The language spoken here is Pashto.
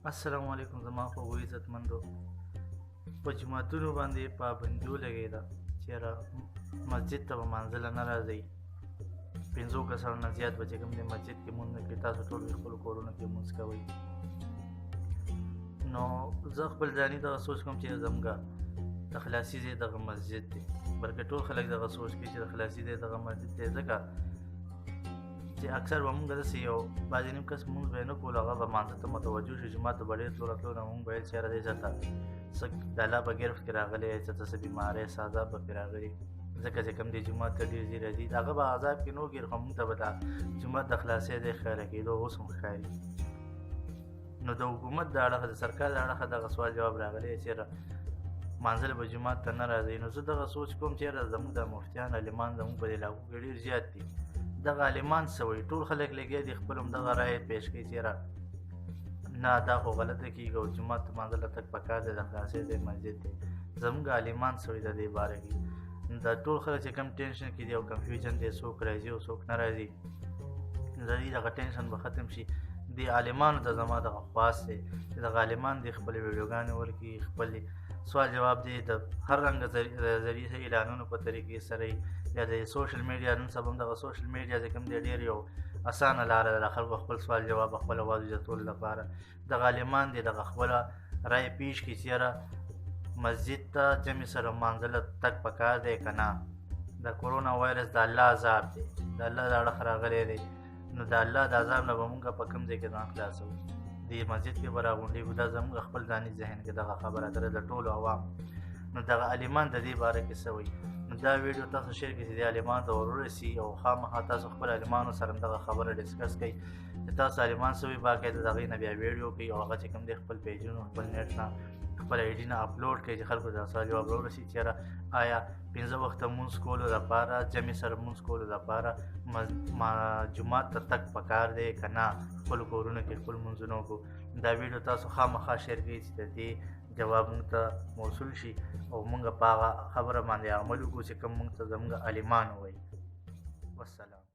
السلام علیکم زما خوږو عزتمندو. په جوماتونو باندې پابندي ولګېده چېرې مسجد ته به منزله نه راځئ. 5 کسانو نه زیات به چې کوم دی مسجد کې مونځ نه کوي، تاسو ټول خپلو کورونو کې مونځ کوئ. نو زه خپل ځاني دغه سوچ کوم چې زموږ د خلاصي ځای دغه مسجد دی، بلکې ټول خلک دغه سوچ کوي چې د خلاصي ځای دغه مسجد دی، ځکه چې اکثر به مونږ داسې یو بعضې نیم کس مونځ به یې نه کولو، هغه به مانځه ته متوجه شي، جومات ته به ډېر تلو راتلو نه مونږ به ویل چې یاره دی څه ته څه د الله په ګرفت کې راغلی څه ته څه بیماری څه عذاب به پرې راغلي، ځکه چې کوم دی جومات ته ډېر ځي راځي، هغه به عذاب کې نه وګېر، خو مونږ ته به د جومات د خلاصۍ ځای ښکاره کېدو اوس هم ښکاري. نو د حکومت د اړخه د سرکار د اړخه دغه سوال جواب راغلی چېرې مانځل به جومات ته نه راځئ. نو زه دغه سوچ کوم چېرې زموږ د مفتیان عالمان زموږ په دې علاقو کې ډېر زیات دي، دغه عالمان څه وایي ټول خلک لګیا دي خپل هم دغه رایې پیش کوي چېرې نه دا خو غلطه کېږي او جومات ته مانځل تګ پکار دی، د خلاصۍ ځای مسجد دی. زموږ عالمان څه وایي د دې باره کې، دا ټول خلک چې کوم ټینشن کې دي او کنفیوژن دی څوک راځي او څوک نه راځي، د دې دغه ټینشن به ختم شي. دې عالمانو ته زما دغه خواست دی چې دغه عالمان دې خپلې ویډیوګانې ورکړي، خپل سوال جواب دی د هر رنګه ذریعې اعلانونو په طریقې سره یا د سوشل میډیا نن سبا هم دغه سوشل میډیا چې کوم دی ډېر یو اسانه لاره ده د خلکو خپل سوال جواب خپل اواز اوچتولو لپاره. دغه عالمان دې دغه خپله رایې پیش کړي چې یاره مسجد ته جمع سره مانځله تګ پکار دی که نه، د کرونا وایرس د الله عذاب دی، د الله د اړخه راغلی دی، نو د الله د عذاب نه به مونږ په کوم ځای کې ځان خلاصوو، دې مسجد کې به راغونډېږو. دا زموږ خپل ځاني ذهن کې دغه خبره ده د ټولو عوام. نو دغه عالمان د دې باره کې څه وایي، نو دا ویډیو تاسو شیر کړئ چې دې عالمانو ته ورورسي او خامخا تاسو خپل عالمانو سره هم دغه خبره ډسکس کړئ چې تاسو عالمان څه وایي، باقاعده د هغې نه بیا ویډیو کوي او هغه چې کوم دی خپل پیجونو خپل نیټ نه خپل آی ډي نه اپلوډ کړئ چې خلکو ته سوال جواب راورسي چې یاره آیا 5 وخته مونځ کولو لپاره جمع سره مونځ کولو لپاره جومات ته تګ پکار دی که نه، خپلو کورونو کې خپل مونځونه وکړو. دا ویډیو تاسو خامخا شیر کړئ چې د دې جواب موږ ته موصول شي او موږ په هغه خبره باندې عمل وکړو چې کوم موږ ته زموږ عالمان ووایي. والسلام.